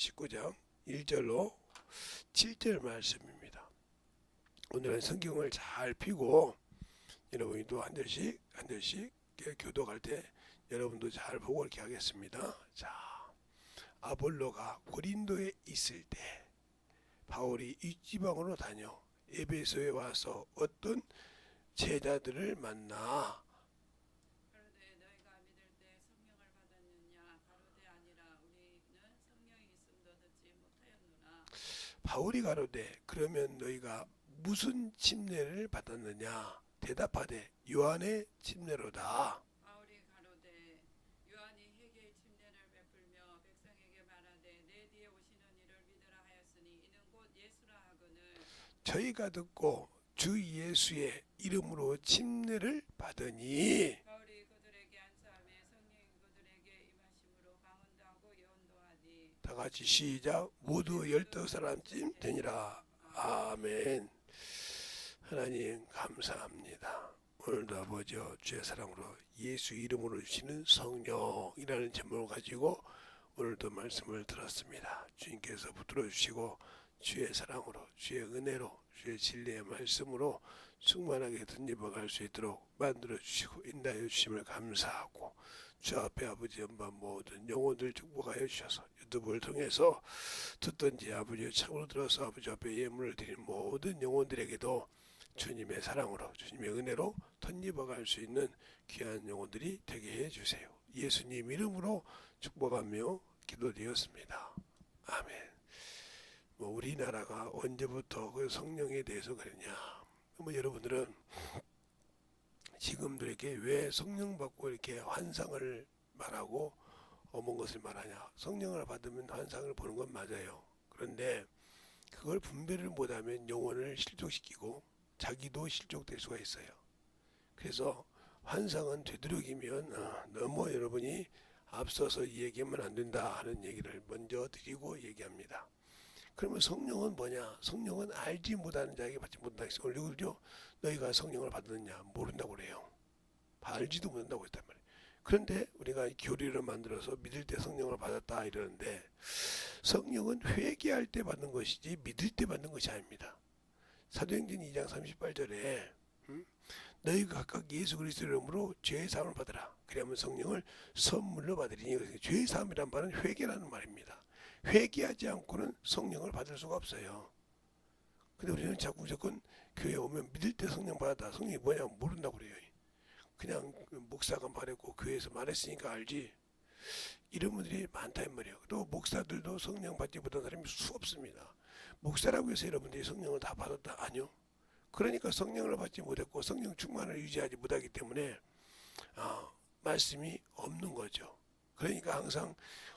19장 1절로 7절 말씀입니다. 오늘은 성경을 잘 펴고 여러분이 또 한 절씩 교독할 때 여러분도 잘 보고 이렇게 하겠습니다. 자, 아볼로가 고린도에 있을 때 바울이 이 지방으로 다녀 에베소에 와서 어떤 제자들을 만나. 가로되 너희가 믿을 때 성령을 받았느냐? 가로되 아니라 우리는 성령이 있음도 듣지 못하였노라. 바울이 가로되 그러면 너희가 무슨 침례를 받았느냐? 대답하되 요한의 침례로다. 바울이 가로되 요한이 회개의 침례를 베풀며 백성에게 말하되 내 뒤에 오시는 이를 믿으라 하였으니 이는 곧 예수라 하거늘. 저희가 듣고 주 예수의 이름으로 침례를 받으니. 바울이 그들에게 안수하며 성령이 그들에게 임하심으로 강언도 하고 예언도 하니. 다 같이 시작. 모두 12사람쯤 되니라. 아멘. 하나님 감사합니다. 오늘도 아버지 주의 사랑으로 예수 이름으로 주시는 성령이라는 제목을 가지고 오늘도 말씀을 들었습니다. 주님께서 붙들어 주시고 주의 사랑으로 주의 은혜로 주의 진리의 말씀으로 충만하게 덧입어갈 수 있도록 만들어 주시고 인도하여 주심을 감사하고 주 앞에 아버지 연반 모든 영혼들 축복하여 주셔서 유튜브를 통해서 듣든지 아버지의 창으로 들어서 아버지 앞에 예물을 드린 모든 영혼들에게도 주님의 사랑으로 주님의 은혜로 덧입어갈 수 있는 귀한 영혼들이 되게 해주세요. 예수님 이름으로 축복하며 기도드렸습니다. 아멘. 우리나라가 언제부터 그 성령에 대해서 그러냐? 여러분들은 지금들에게 왜 성령 받고 이렇게 환상을 말하고 어머니 것을 말하냐? 성령을 받으면 환상을 보는 건 맞아요. 그런데 그걸 분별을 못하면 영혼을 실족시키고 자기도 실족될 수가 있어요. 그래서 환상은 되도록이면 너무 여러분이 앞서서 얘기하면 안 된다 하는 얘기를 먼저 드리고 얘기합니다. 그러면 성령은 뭐냐? 성령은 알지 못하는 자에게 받지 못한다. 그리고 너희가 성령을 받았느냐? 모른다고 그래요. 알지도 못한다고 했단 말이에요. 그런데 우리가 교리를 만들어서 믿을 때 성령을 받았다 이러는데 성령은 회개할 때 받는 것이지 믿을 때 받는 것이 아닙니다. 사도행전 2장 38절에 너희가 각각 예수 그리스도 이름으로 죄의 사함을 받으라. 그러면 성령을 선물로 받으리니. 죄의 사함이란 말은 회개라는 말입니다. 회개하지 않고는 성령을 받을 수가 없어요. 근데 우리는 자꾸 무조건 교회 오면 믿을 때 성령 받았다. 성령이 뭐냐 모른다고 그래요. 그냥 목사가 말했고 교회에서 말했으니까 알지. 이런 분들이 많다 이 말이에요. 또 목사들도 성령 받지 못한 사람이 수없습니다. 목사라고 해서 여러분들이 성령을 다 받았다? 아니요. 그러니까 성령을 받지 못했고 성령 충만을 유지하지 못하기 때문에 말씀이 없는 거죠. 그러니까 항상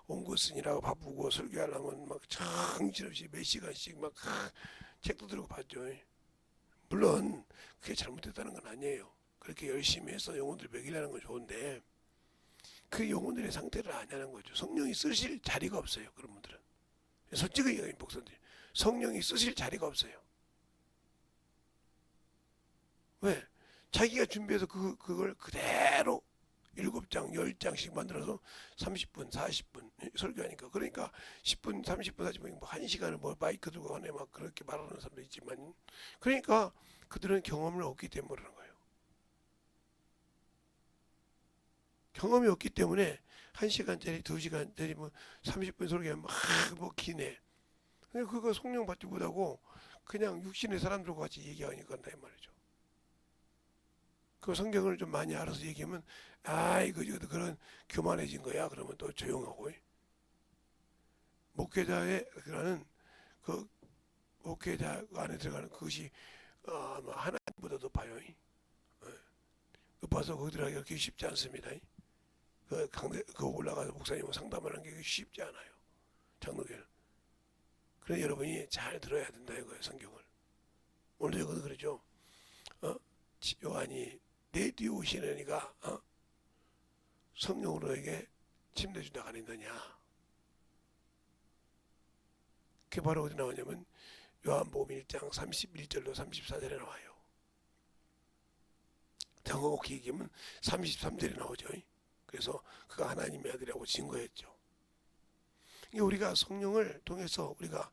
온것은이라고 바쁘고 설교하려면 막 정신없이 몇 시간씩 막 책도 들고 봤죠. 물론 그게 잘못됐다는 건 아니에요. 그렇게 열심히 해서 영혼들 먹이려는 건 좋은데 그 영혼들의 상태를 아냐는 거죠. 성령이 쓰실 자리가 없어요. 그런 분들은. 솔직히 얘기하면 목사들 성령이 쓰실 자리가 없어요. 왜? 자기가 준비해서 그걸 그대로 7장, 10장씩 만들어서 30분, 40분 설교하니까. 그러니까 10분, 30분, 40분, 뭐 1시간을 뭐 마이크 들고 하네 막 그렇게 말하는 사람도 있지만 그러니까 그들은 경험을 얻기 때문에 그러는 거예요. 경험이 없기 때문에 1시간짜리, 2시간짜리, 뭐 30분 설교하면 뭐 기네. 그거 성령 받지 못하고 그냥 육신의 사람들과 같이 얘기하니까 한다 이 말이죠. 그 성경을 좀 많이 알아서 얘기하면 이거 그런 교만해진 거야. 그러면 또 조용하고 목회자의 그러는 그 목회자 안에 들어가는 그것이 하나님보다 높아요. 높아서 거기 들어가기가 그렇게 쉽지 않습니다. 그 올라가서 목사님 상담하는 게 쉽지 않아요. 장로교는. 그래 여러분이 잘 들어야 된다 이거예요. 성경을. 오늘도 그러죠. 요한이 내 뒤에 오시는 이가 성령으로 에게 침례 준다가 아니느냐. 그게 바로 어디 나오냐면 요한복음 1장 31절로 34절에 나와요. 정확히 얘기하면 33절에 나오죠. 그래서 그가 하나님의 아들이라고 증거했죠. 이게 우리가 성령을 통해서 우리가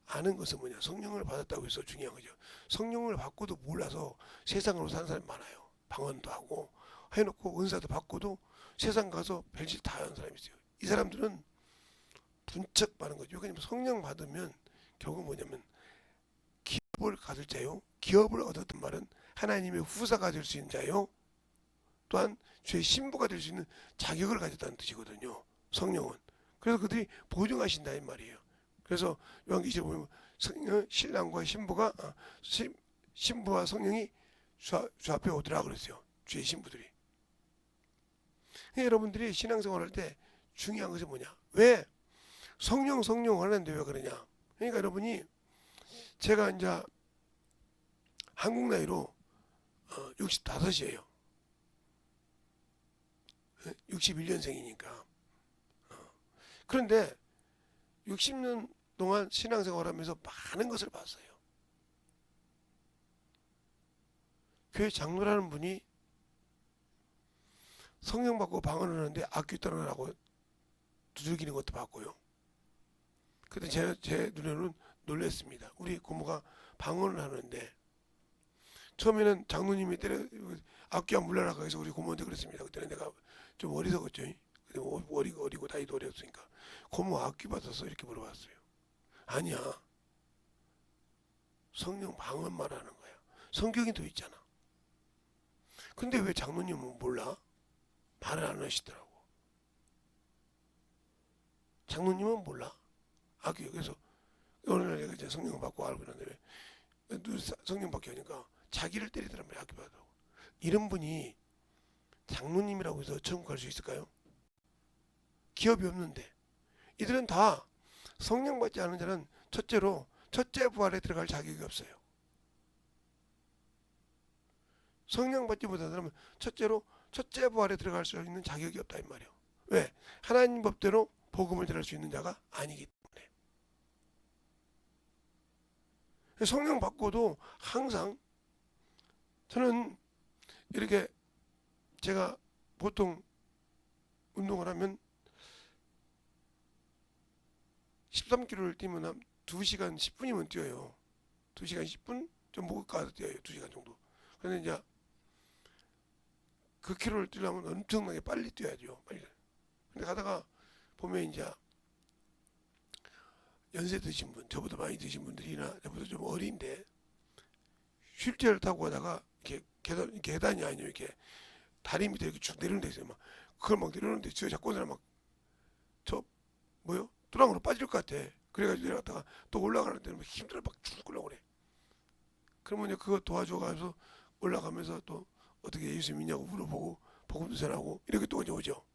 아는 것은 뭐냐? 성령을 받았다고 해서 중요한 거죠. 성령을 받고도 몰라서 세상으로 사는 사람이 많아요. 방언도 하고 해놓고 은사도 받고도 세상 가서 별짓 다 하는 사람이 있어요. 이 사람들은 분척 많은 거죠. 왜냐면 성령 받으면 결국 뭐냐면 기업을 가질 자요. 기업을 얻었던 말은 하나님의 후사가 될 수 있는 자요. 또한 죄의 신부가 될 수 있는 자격을 가졌다는 뜻이거든요. 성령은. 그래서 그들이 보증하신다 이 말이에요. 그래서 요한계시록 보면 신랑과 신부가 신부와 성령이 주 앞에 오더라 그랬어요. 주의 신부들이. 여러분들이 신앙생활 할 때 중요한 것이 뭐냐? 왜 성령 하는데 왜 그러냐? 그러니까 여러분이 제가 이제 한국 나이로 65이에요. 61년생이니까. 그런데 60년 동안 신앙생활하면서 많은 것을 봤어요. 교회 장로라는 분이 성령 받고 방언을 하는데 악기 떠나라고 두들기는 것도 봤고요. 그때 제 눈에는 놀랐습니다. 우리 고모가 방언을 하는데 처음에는 장로님이 악기 안 물러나가 해서 우리 고모한테 그랬습니다. 그때는 내가 좀 어리석었죠. 어리고 나이도 어렸으니까 고모 악기 받아서 이렇게 물어봤어요. 아니야. 성령 방언만 하는 거야. 성경이 또 있잖아. 근데 왜 장로님은 몰라? 말을 안 하시더라고. 장로님은 몰라. 악기 그래서 어느 날 내가 이제 성령 받고 알고 있는데 왜 성령 받게 하니까 자기를 때리더란 말이야. 악기 받아. 이런 분이 장로님이라고 해서 천국 갈 수 있을까요? 기업이 없는데 이들은 다 성령 받지 않은 자는 첫째 부활에 들어갈 자격이 없어요. 성령 받지 못한 사람은 첫째 부활에 들어갈 수 있는 자격이 없다 이 말이에요. 왜? 하나님 법대로 복음을 전할 수 있는 자가 아니기 때문에. 성령 받고도 항상 저는 이렇게 제가 보통 운동을 하면 13km를 뛰면 한 2시간 10분이면 뛰어요. 2시간 10분? 좀 목을 까서 뛰어요. 2시간 정도. 그런데 이제 그 킬로를 뛰려면 엄청나게 빨리 뛰어야죠. 빨리. 근데 가다가 보면 이제 연세 드신 분, 저보다 많이 드신 분들이나 저보다 좀 어린데 휠체어를 타고 가다가 이렇게 계단이 아니에요. 이렇게 다리 밑에 이렇게 쭉 내려오는 데 있어요. 막 그걸 막 내려오는데 저 잡고 있는 막 뚜랑으로 빠질 것 같아. 그래가지고 내려갔다가 또 올라가는데 막 힘들어 막 죽으려고 그래. 그러면 이제 그거 도와줘가지고 올라가면서 또 어떻게 예수 믿냐고 물어보고 복음도 전하고 이렇게 또 이제 오죠.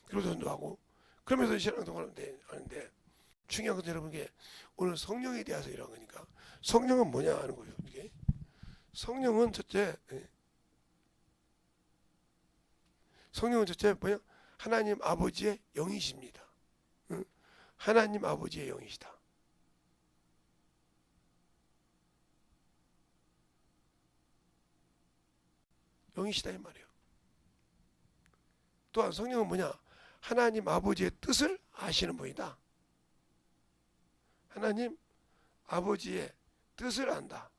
그리고 전도하고 그러면서 신앙생활을 하는데 중요한 것은 여러분께 오늘 성령에 대해서 이런 거니까 성령은 뭐냐 하는 거예요. 이게 성령은 첫째 뭐냐? 하나님 아버지의 영이십니다. 하나님 아버지의 영이시다. 영이시다 이 말이에요. 또한 성령은 뭐냐? 하나님 아버지의 뜻을 아시는 분이다. 하나님 아버지의 뜻을 안다.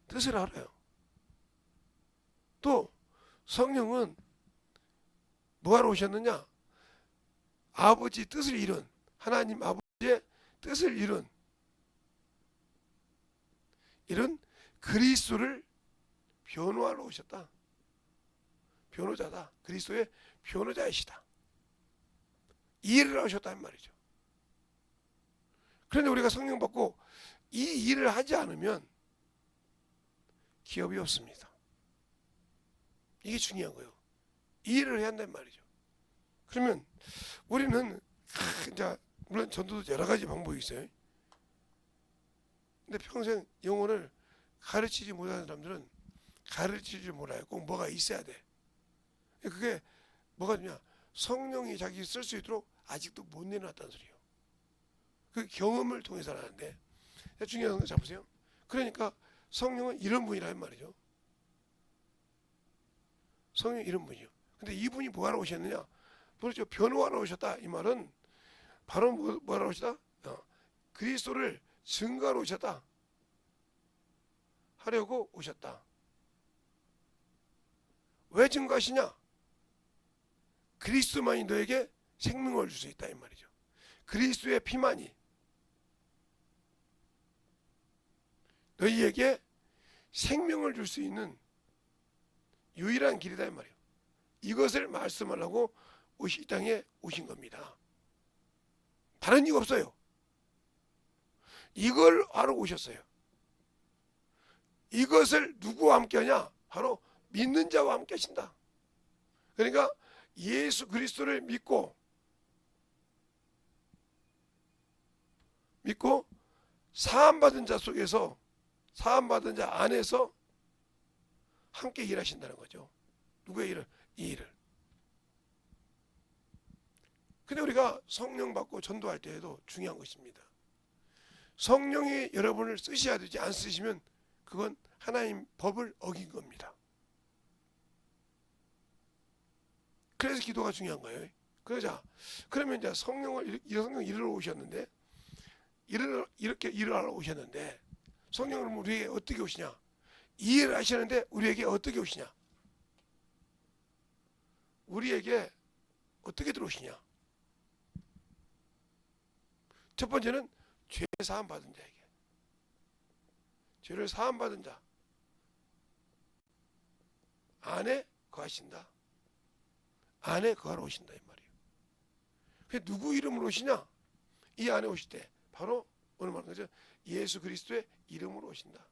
뜻을 알아요. 또 성령은 뭐하러 오셨느냐? 아버지 뜻을 이룬 하나님 아버지의 뜻을 이룬 그리스도를 변호하러 오셨다. 변호자다. 그리스도의 변호자이시다. 이 일을 하셨다는 말이죠. 그런데 우리가 성령 받고 이 일을 하지 않으면 기업이 없습니다. 이게 중요한 거예요. 이 일을 해야 한다는 말이죠. 그러면 우리는 이제 물론 전도도 여러 가지 방법이 있어요. 근데 평생 영혼을 가르치지 못하는 사람들은 가르치지 몰라요. 꼭 뭐가 있어야 돼. 그게 뭐가 되냐? 성령이 자기 쓸 수 있도록 아직도 못 내놨다는 소리예요. 그 경험을 통해서 하는데 중요한 거 잡으세요. 그러니까 성령은 이런 분이라는 말이죠. 성령 이런 분이요. 근데 이분이 뭐하러 오셨느냐? 그렇죠. 변호하러 오셨다. 이 말은 바로 뭐하러 오셨다? 그리스도를 증거하러 오셨다. 하려고 오셨다. 왜 증거하시냐? 그리스도만이 너에게 생명을 줄 수 있다 이 말이죠. 그리스도의 피만이 너희에게 생명을 줄 수 있는 유일한 길이다 이 말이에요. 이것을 말씀하려고 이 땅에 오신 겁니다. 다른 이유 없어요. 이걸 하러 오셨어요. 이것을 누구와 함께 하냐? 바로 믿는 자와 함께 하신다. 그러니까 예수 그리스도를 믿고 사함받은 자 속에서, 사함받은 자 안에서 함께 일하신다는 거죠. 누구의 일을? 이 일을. 근데 우리가 성령 받고 전도할 때에도 중요한 것입니다. 성령이 여러분을 쓰셔야 되지, 안 쓰시면 그건 하나님 법을 어긴 겁니다. 그래서 기도가 중요한 거예요. 그러면 이제 성령 이르러 오셨는데, 이렇게 일하러 오셨는데, 성령은 우리에게 어떻게 오시냐? 이 일을 하시는데 우리에게 어떻게 오시냐? 우리에게 어떻게 들어오시냐? 첫 번째는 죄 사함 받은 자에게, 죄를 사함 받은 자 안에 거하신다. 안에 거하러 오신다 이 말이에요. 그 누구 이름으로 오시냐? 이 안에 오실 때 바로 오늘 말하는 거죠. 예수 그리스도의 이름으로 오신다.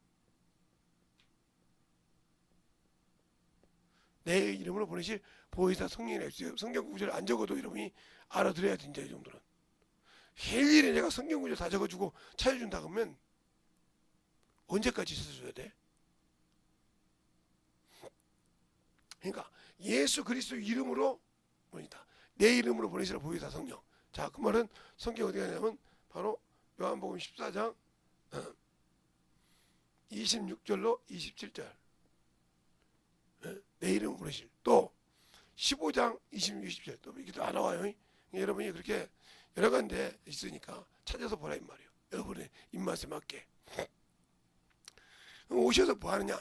내 이름으로 보내실 보혜사 성령이 있어요. 성경 구절을 안 적어도 여러분이 알아들어야 된다. 이 정도는. 일일이 내가 성경 구절 다 적어주고 찾아준다 그러면 언제까지 찾아줘야 돼? 그러니까 예수 그리스도 이름으로 보낸다. 내 이름으로 보내시라 보혜사 성령. 자, 그 말은 성경 어디 가냐면 바로 요한복음 14장 26절로 27절. 내 이름으로 보내실. 또 15장 26, 20절. 또 이게 또 안 나와요. 여러분이 그렇게 여러 군데 있으니까 찾아서 보라 이 말이에요. 여러분의 입맛에 맞게. 오셔서 뭐 하느냐?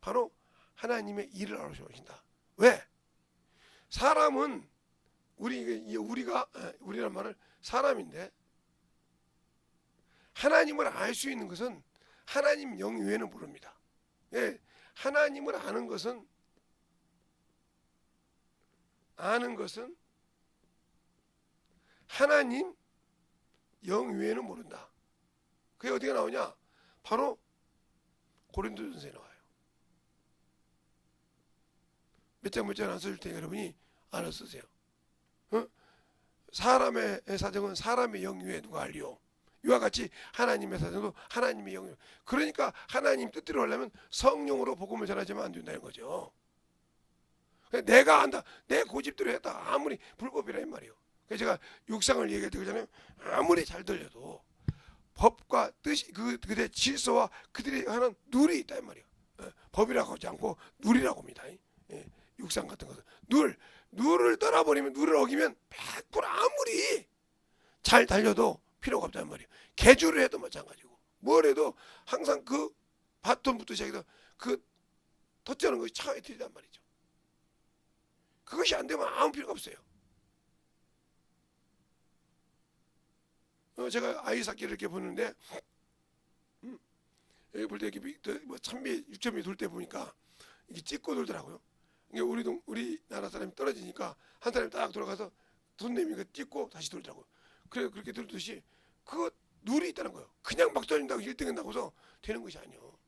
바로 하나님의 일을 하러 오신다. 왜? 사람은 우리란 말을 사람인데, 하나님을 알 수 있는 것은 하나님 영 외에는 모릅니다. 예, 하나님을 아는 것은 하나님 영 외에는 모른다. 그게 어디가 나오냐? 바로 고린도전서에 나와요. 몇 장 안 써줄 테니까 여러분이 알아서 쓰세요. 사람의 사정은 사람의 영 외에 누가 알리오? 이와 같이 하나님의 사정도 하나님의 영 외에. 그러니까 하나님 뜻대로 하려면 성령으로 복음을 전하지만 안 된다는 거죠. 내가 안다, 내 고집대로 했다, 아무리 불법이라 이 말이에요. 그래서 제가 육상을 얘기할 때 그러잖아요. 아무리 잘 들려도 법과 뜻이 그들의 질서와 그들이 하는 룰이 있다 이 말이에요. 법이라고 하지 않고 룰이라고 합니다. 육상 같은 것은 룰을 떠나버리면, 룰을 어기면 100% 아무리 잘 달려도 필요가 없단 말이에요. 개주를 해도 마찬가지고 뭘 해도 항상 그 바톤부터 시작해서 그 터치하는 것이 차에 틀리단 말이죠. 그것이 안 되면 아무 필요가 없어요. 제가 아이사키를 이렇게 보는데, 여기 볼 때 이렇게 뭐 1000미, 6000미 돌 때 보니까 이게 찍고 돌더라고요. 우리나라 사람이 떨어지니까 한 사람이 딱 돌아가서 돈 내미니까 찍고 다시 돌더라고요. 그래, 그렇게 돌듯이 그거 룰이 있다는 거예요. 그냥 막 돌린다고 1등 한다고서 되는 것이 아니에요.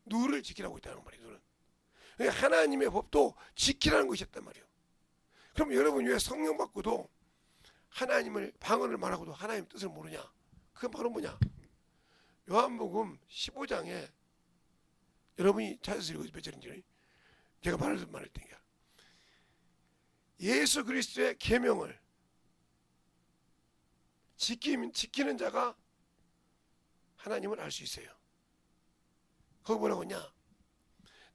룰을 지키라고 있다는 말이에요. 룰은. 그러니까 하나님의 법도 지키라는 것이 있단 말이에요. 그럼 여러분 왜 성령 받고도 하나님을 방언을 말하고도 하나님 뜻을 모르냐? 그건 바로 뭐냐? 요한복음 15장에 여러분이 찾아서 읽어서 몇 절인지 제가 말할 테니까, 예수 그리스도의 계명을 지키는 자가 하나님을 알 수 있어요. 거기 뭐라고 했냐?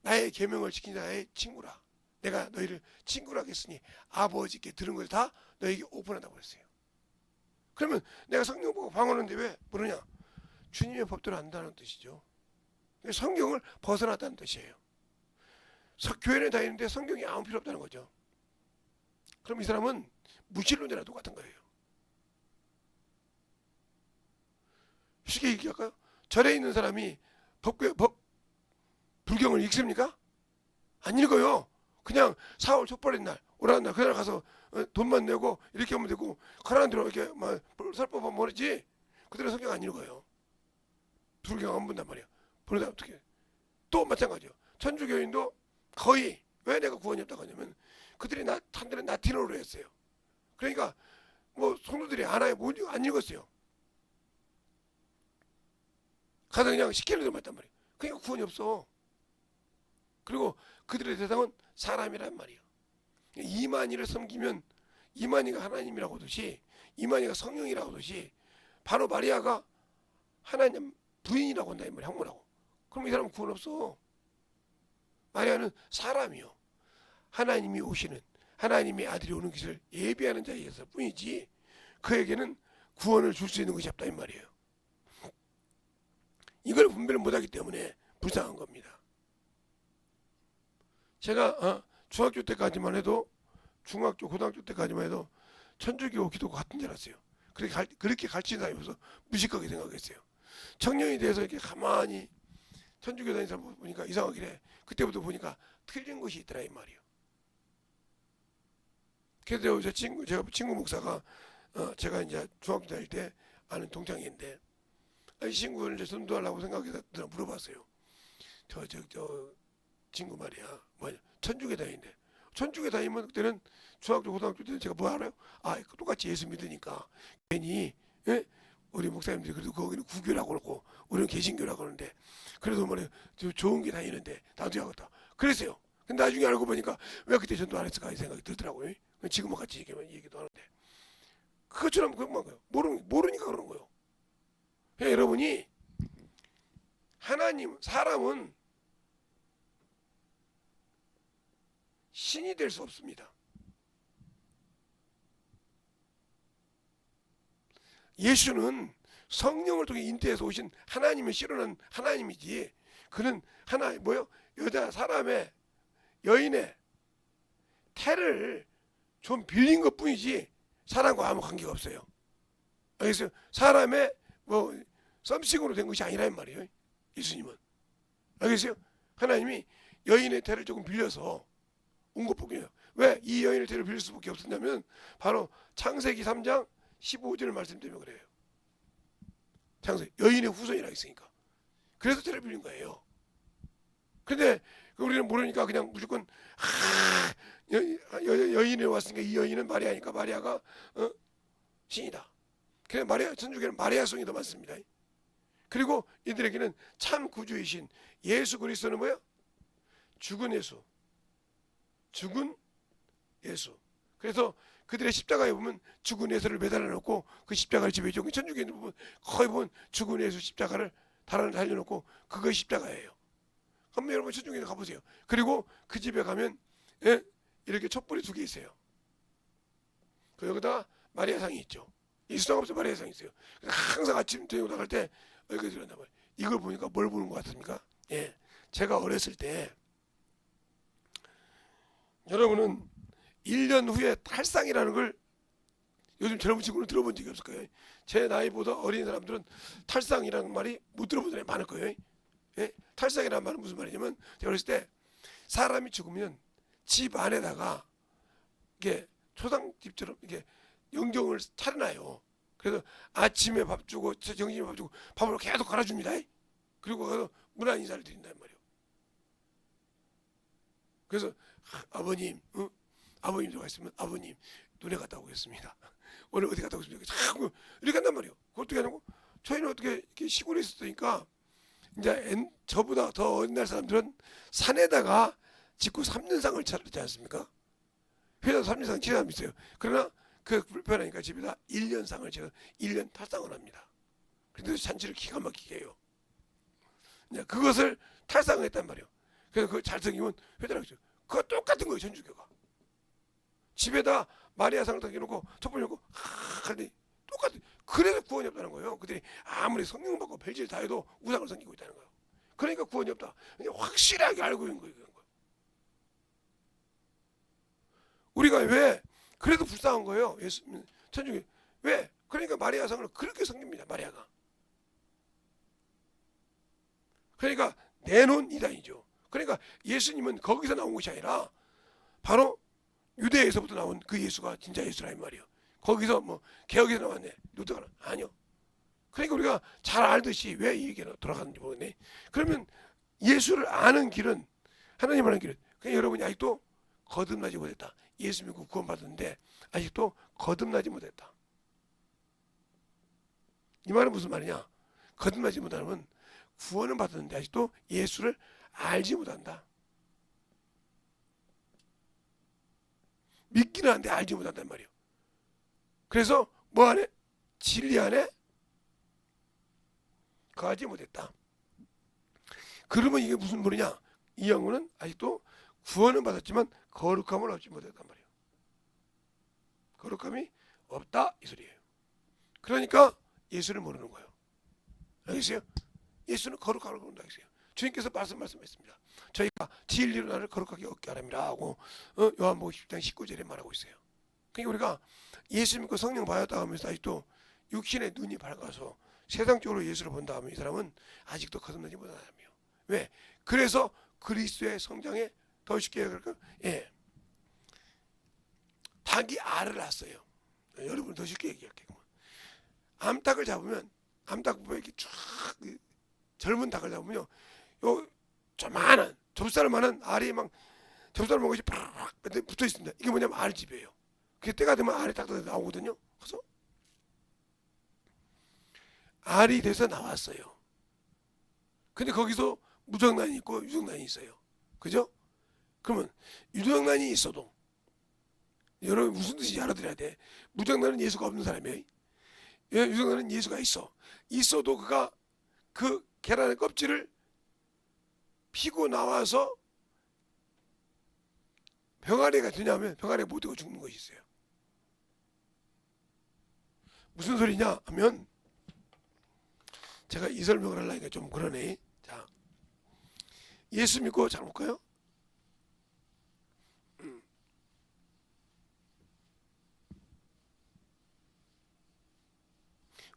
나의 계명을 지키는 자의 친구라. 내가 너희를 친구로 하겠으니 아버지께 들은 걸 다 너에게 오픈한다고 그랬어요. 그러면 내가 성경 보고 방언하는데 왜 모르냐? 주님의 법대로 안다는 뜻이죠. 성경을 벗어났다는 뜻이에요. 교회를 다니는데 성경이 아무 필요 없다는 거죠. 그럼 이 사람은 무신론자랑 똑같은 거예요. 쉽게 얘기할까요? 절에 있는 사람이 불경을 읽습니까? 안 읽어요. 그냥 4월 촛불의 날, 오라는 날, 그날 가서 돈만 내고 이렇게 하면 되고, 가라는 대로 이렇게 막 살법만 모르지, 그대로 성경 안 읽어요. 불경 안 본단 말이야. 보내다 어떻게? 또 마찬가지요. 천주교인도 거의, 왜 내가 구원이 없다고 하냐면, 그들이 한들은 라틴어로 했어요. 그러니까 뭐 성도들이 알아요. 안 읽었어요. 가서 그냥 시키는 대로 했단 말이에요. 그러니까 구원이 없어. 그리고 그들의 대상은 사람이란 말이에요. 이만희를 섬기면 이만희가 하나님이라고 하듯이, 이만희가 성령이라고 하듯이, 바로 마리아가 하나님 부인이라고 한다 이 말이야. 형모라고. 그럼 이 사람은 구원 없어. 마리아는 사람이요, 하나님이 오시는, 하나님의 아들이 오는 것을 예비하는 자이었을 뿐이지, 그에게는 구원을 줄 수 있는 것이 없다 이 말이에요. 이걸 분별을 못하기 때문에 불쌍한 겁니다. 제가 중학교 때까지만 해도, 중학교 고등학교 때까지만 해도 천주교 기독교 같은 줄 알았어요. 그렇게 가르치는 사람이 없어서 무식하게 생각했어요. 청년이 돼서 이렇게 가만히 천주교 다니는 사람 보니까 이상하길래, 그때부터 보니까 틀린 것이 있더라 이 말이에요. 그래서 제가 친구 목사가, 제가 이제 중학교 다닐 때 아는 동창인데, 이 친구를 이제 전도하려고 생각해서 물어봤어요. 저 친구 말이야, 천주교 다니는데, 천주교 다니면 그때는 중학교 고등학교 때는 제가 뭐 알아요? 똑같이 예수 믿으니까 괜히, 예? 우리 목사님들이 그래도 거기는 구교라고 그러고 우리는 개신교라고 하는데, 그래도 말이야 좋은 게 다니는데 나도 해야겠다 그랬어요. 근데 나중에 알고 보니까 왜 그때 전도 안 했을까 이 생각이 들더라고요. 지금은 같이 얘기도 하는데, 그것처럼 그런 거예요. 모르니까 그러는 거예요. 여러분이 사람은 신이 될 수 없습니다. 예수는 성령을 통해 인도해서 오신 하나님을 실현한 하나님이지, 그는 사람의 여인의 태를 좀 빌린 것 뿐이지 사람과 아무 관계가 없어요. 알겠어요? 사람의 썸씽으로 된 것이 아니란 말이에요. 예수님은. 알겠어요? 하나님이 여인의 태를 조금 빌려서 온 것뿐이에요. 왜 이 여인의 태를 빌릴 수밖에 없었냐면, 바로 창세기 3장 15절 말씀 때문에 그래요. 여인의 후손이라 했으니까. 그래서 태를 빌린 거예요. 근데 우리는 모르니까 그냥 무조건 여인이 왔으니까 이 여인은 마리아니까 마리아가 신이다. 그래, 천주교는 마리아성이 더 많습니다. 그리고 이들에게는 참 구주이신 예수 그리스도는 뭐야? 죽은 예수. 그래서 그들의 십자가에 보면 죽은 예수를 매달아 놓고 그 십자가를 지배해. 천주교인들 보면 거의 보면 죽은 예수 십자가를 달려놓고 그것이 십자가예요. 한번 여러분 천주교인 가보세요. 그리고 그 집에 가면, 예? 이렇게 촛불이 2개 있어요. 여기다가 마리아상이 있죠. 예수상 없어 마리아상이 있어요. 항상 아침 저녁 나갈 때 여기 들었나 봐요. 이걸 보니까 뭘 보는 것 같습니까? 예, 제가 어렸을 때, 여러분은 1년 후에 탈상이라는 걸 요즘 젊은 친구는 들어본 적이 없을 거예요. 제 나이보다 어린 사람들은 탈상이라는 말이 못 들어본 사람이 많을 거예요. 예? 탈상이라는 말은 무슨 말이냐면, 제가 어렸을 때 사람이 죽으면 집 안에다가 이게 초상집처럼 이게 영정을 차려놔요. 그래서 아침에 밥 주고 점심에 밥 주고 밥을 계속 갈아줍니다. 그리고 가서 문화 인사를 드린단 말이에요. 그래서 아버님, 아버님 들어가 있으면, 아버님 눈에 갔다 오겠습니다. 오늘 어디 갔다 오겠습니까? 자꾸 이렇게 한단 말이에요. 그걸 어떻게 하냐고? 저희는 어떻게 이렇게 시골에 있었으니까, 이제 저보다 더 옛날 사람들은 산에다가 짓고 3년상을 차렸지 않습니까? 회사 3년상 지는 사람이 있어요. 그러나 그 불편하니까 집에다 1년상을 지어 1년 탈상을 합니다. 그래서 잔치를 기가 막히게 해요. 이제 그것을 탈상을 했단 말이에요. 그래서 그걸 잘 섬기면 회자라고 했죠. 그거 똑같은 거예요. 천주교가. 집에다 마리아 상을 딱 해놓고 촛불 놓고 하더니 똑같은. 그래서 구원이 없다는 거예요. 그들이 아무리 성령 받고 별짓을 다 해도 우상을 섬기고 있다는 거예요. 그러니까 구원이 없다. 확실하게 알고 있는 거예요. 우리가 왜 그래도 불쌍한 거예요. 예수 천주교 왜? 그러니까 마리아 상을 그렇게 섬깁니다. 마리아가. 그러니까 내놓은 이단이죠. 그러니까 예수님은 거기서 나온 것이 아니라 바로 유대에서부터 나온 그 예수가 진짜 예수라 이 말이에요. 거기서 뭐 개혁에서 나왔네. 루터가 아니요. 그러니까 우리가 잘 알듯이 왜 이 얘기가 돌아가는지 모르겠네. 그러면 예수를 아는 길은 하나님 아는 길은 그냥 여러분이 아직도 거듭나지 못했다. 예수 믿고 구원받았는데 아직도 거듭나지 못했다. 이 말은 무슨 말이냐? 거듭나지 못하면 구원은 받았는데 아직도 예수를 알지 못한다. 믿기는 하는데 알지 못한단 말이에요. 그래서 뭐 안에? 진리 안에 거하지 못했다. 그러면 이게 무슨 말이냐? 이 영혼은 아직도 구원은 받았지만 거룩함을 얻지 못했단 말이에요. 거룩함이 없다 이 소리예요. 그러니까 예수를 모르는 거예요. 알겠어요? 예수는 거룩함을 모른다 했어요. 주님께서 말씀했습니다. 저희가 진리로 나를 거룩하게 얻게 하랍니다 하고 요한복음 10장 19절에 말하고 있어요. 그러니까 우리가 예수 믿고 성령 받았다 하면서 아직도 육신의 눈이 밝아서 세상적으로 예수를 본다 하면 이 사람은 아직도 거듭나지 못한 사람이에요. 왜? 그래서 그리스도의 성장에 더 쉽게 그럴까? 예. 닭이 알을 낳았어요. 여러분 더 쉽게 얘기할게요. 암탉을 잡으면 암탉 이렇게 쫙 젊은 닭을 잡으면요, 요 조만한 좁쌀만한 알이 막 좁쌀 먹이 팍 붙어 있습니다. 이게 뭐냐면 알집이에요. 그게 때가 되면 알이 딱 나오거든요. 그래서 알이 돼서 나왔어요. 근데 거기서 무정란이 있고 유정란이 있어요. 그죠? 그러면 유정란이 있어도 여러분 무슨 뜻인지 알아들어야 돼. 무정란은 예수가 없는 사람이에요. 유정란은 예수가 있어도 그가 그 계란의 껍질을 피고 나와서 병아리가 되냐면 병아리가 못 되고 죽는 것이 있어요. 무슨 소리냐 하면 제가 이 설명을 하려니까 좀 그러네. 자, 예수 믿고 잘 볼까요?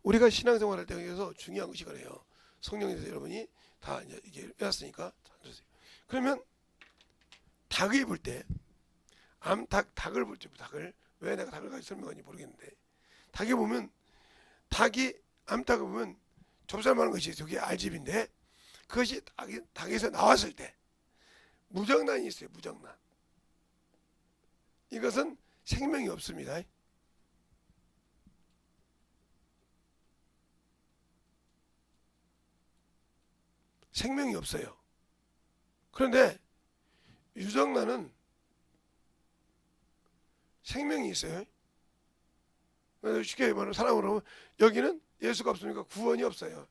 우리가 신앙생활할 때 여기서 중요한 것이 그래요. 성령에 대해서 여러분이 다 이제 외웠으니까 잘 들으세요. 그러면 닭을 볼 때, 닭을 볼 때, 닭을 왜 내가 닭을 가지고 설명하는지 모르겠는데, 닭이 보면 암탉을 보면 좁쌀만한 것이 저게 알집인데 그것이 닭에서 나왔을 때 무정란이 있어요. 무정란. 이것은 생명이 없습니다. 생명이 없어요. 그런데 유정란은 생명이 있어요. 쉽게 말하면 사람으로 보면 여기는 예수가 없으니까 구원이 없어요.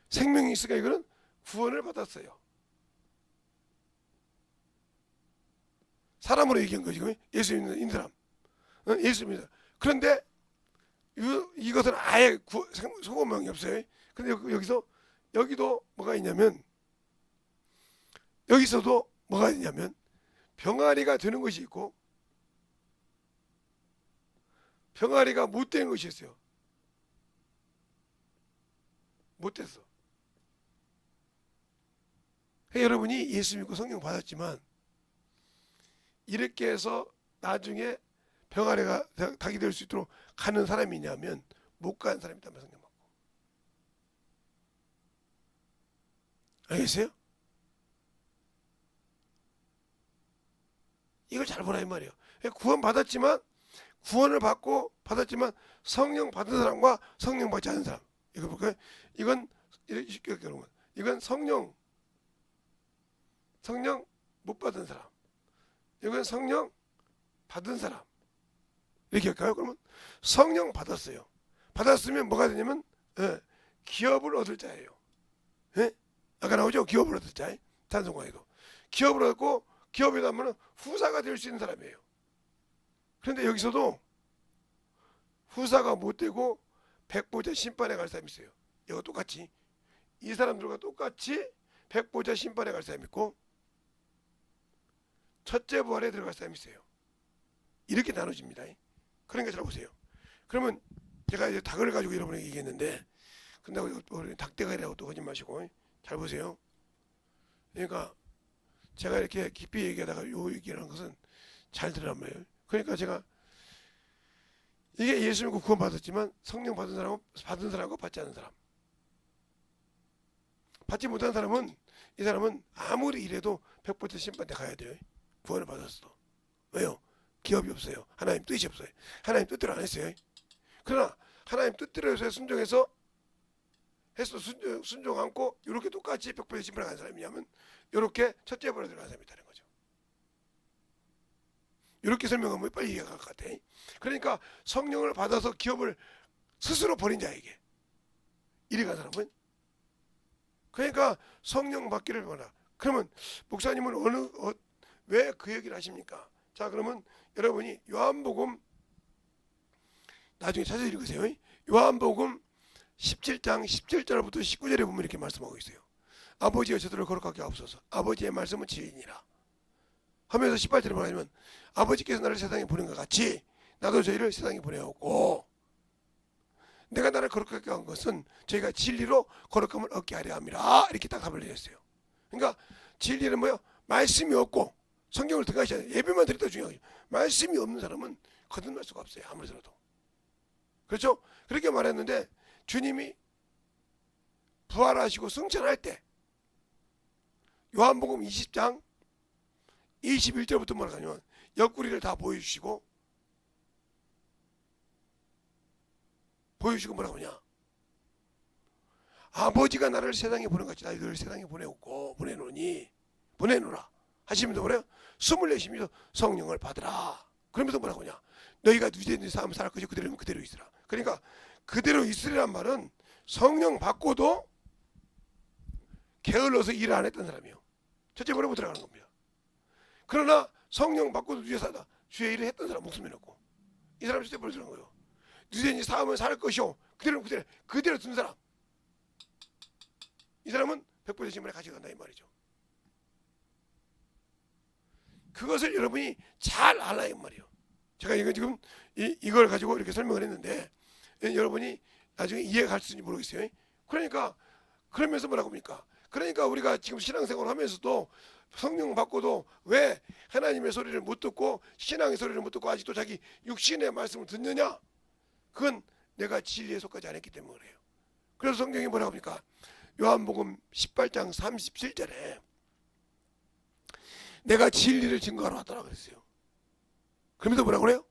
생명이 있으니까 이거는 구원을 받았어요. 사람으로 얘기한 거지. 예수 믿는 사람. 예수 믿는 사람. 그런데 이것은 아예 소금망이 없어요. 근데 여기도 뭐가 있냐면 여기서도 뭐가 있냐면 병아리가 되는 것이 있고 병아리가 못 되는 것이 있어요. 못 됐어. 여러분이 예수 믿고 성령 받았지만 이렇게 해서 나중에 병아리가 닭이 될 수 있도록 가는 사람이 있냐면 못 가는 사람이 있다면 성령 받고. 알겠어요? 이걸 잘 보라 이 말이에요. 구원 받았지만 구원을 받았지만 성령 받은 사람과 성령 받지 않은 사람. 이거 볼까요? 이건 쉽게 여러분. 이건 성령 못 받은 사람. 이건 성령 받은 사람. 이렇게 할까요? 그러면 성령 받았어요. 받았으면 뭐가 되냐면 기업을 얻을 자예요. 예? 아까 나오죠? 기업을 얻었자. 단성광에도. 기업을 얻고 기업에 하면 후사가 될 수 있는 사람이에요. 그런데 여기서도 후사가 못 되고 백보자 심판에 갈 사람이 있어요. 이거 똑같이 이 사람들과 똑같이 백보자 심판에 갈 사람이 있고 첫째 부활에 들어갈 사람이 있어요. 이렇게 나눠집니다. 그러니까 잘 보세요. 그러면 제가 이제 닭을 가지고 여러분에게 얘기했는데 근데 닭대가리라고 또 하지 마시고 잘 보세요. 그러니까 제가 이렇게 깊이 얘기하다가 요 얘기라는 것은 잘 들으란 말이에요. 그러니까 제가 이게 예수 믿고 구원 받았지만 성령 받은 사람과 받지 않은 사람. 받지 못한 사람은 이 사람은 아무리 이래도 백보자 심판대 가야 돼요. 구원을 받았어. 왜요? 기업이 없어요. 하나님 뜻이 없어요. 하나님 뜻대로 안 했어요. 그러나 하나님 뜻대로 해서 순종해서 순종 않고 이렇게 똑같이 백보자 심판에 간 사람이냐면 이렇게 첫째 벌에 들어간 사람이 있다는 거죠. 이렇게 설명하면 빨리 이해가 갈 것 같아. 그러니까 성령을 받아서 기업을 스스로 버린 자에게 이리 간 사람은 그러니까 성령 받기를 원하. 그러면 목사님은 왜 그 얘기를 하십니까? 자 그러면 여러분이 요한복음 나중에 찾아 읽으세요. 요한복음 17장 17절부터 19절에 보면 이렇게 말씀하고 있어요. 아버지여 저들을 거룩하게 하옵소서. 아버지의 말씀은 진리니라 하면서 18절에 말하면 아버지께서 나를 세상에 보낸 것 같이 나도 저희를 세상에 보내었고 내가 나를 거룩하게 한 것은 저희가 진리로 거룩함을 얻게 하려 함이라 이렇게 딱 답을 내렸어요. 그러니까 진리는 뭐예요? 말씀이 없고 성경을 등하셔야 돼요. 예배만 드렸다 중요하죠. 말씀이 없는 사람은 거듭날 수가 없어요. 아무리 들어도. 그렇죠? 그렇게 말했는데 주님이 부활하시고 승천할 때 요한복음 20장 21절부터 뭐라 하냐면 옆구리를 다 보여주시고 뭐라고 하냐 아버지가 나를 세상에 보낸같이 너희를 세상에 보내노라 하시면서 뭐래요? 24시면서 성령을 받으라. 그러면서 뭐라고 하냐 너희가 누제든지 삶을 살 것이 그대로 있으라. 그러니까 그대로 있으리란 말은 성령 받고도 게을러서 일을 안 했던 사람이에요. 첫째 번에 못 들어가는 겁니다. 그러나 성령 받고도 주의 일을 했던 사람 목숨 잃었고 이 사람 첫째 번에 들어간 거예요. 누제든지 삶을 살 것이요 그대로 듣는 사람 이 사람은 백보자 심판에 가져간다 이 말이죠. 그것을 여러분이 잘 알아야 이 말이에요. 제가 이거 지금 이걸 가지고 이렇게 설명을 했는데 여러분이 나중에 이해가 갈지 모르겠어요. 그러니까 그러면서 뭐라고 합니까? 그러니까 우리가 지금 신앙생활을 하면서도 성령 받고도 왜 하나님의 소리를 못 듣고 신앙의 소리를 못 듣고 아직도 자기 육신의 말씀을 듣느냐? 그건 내가 진리에 속하지 않았기 때문에 그래요. 그래서 성경이 뭐라고 합니까? 요한복음 18장 37절에 내가 진리를 증거하러 왔다고 그랬어요. 그러면서 뭐라고 그래요?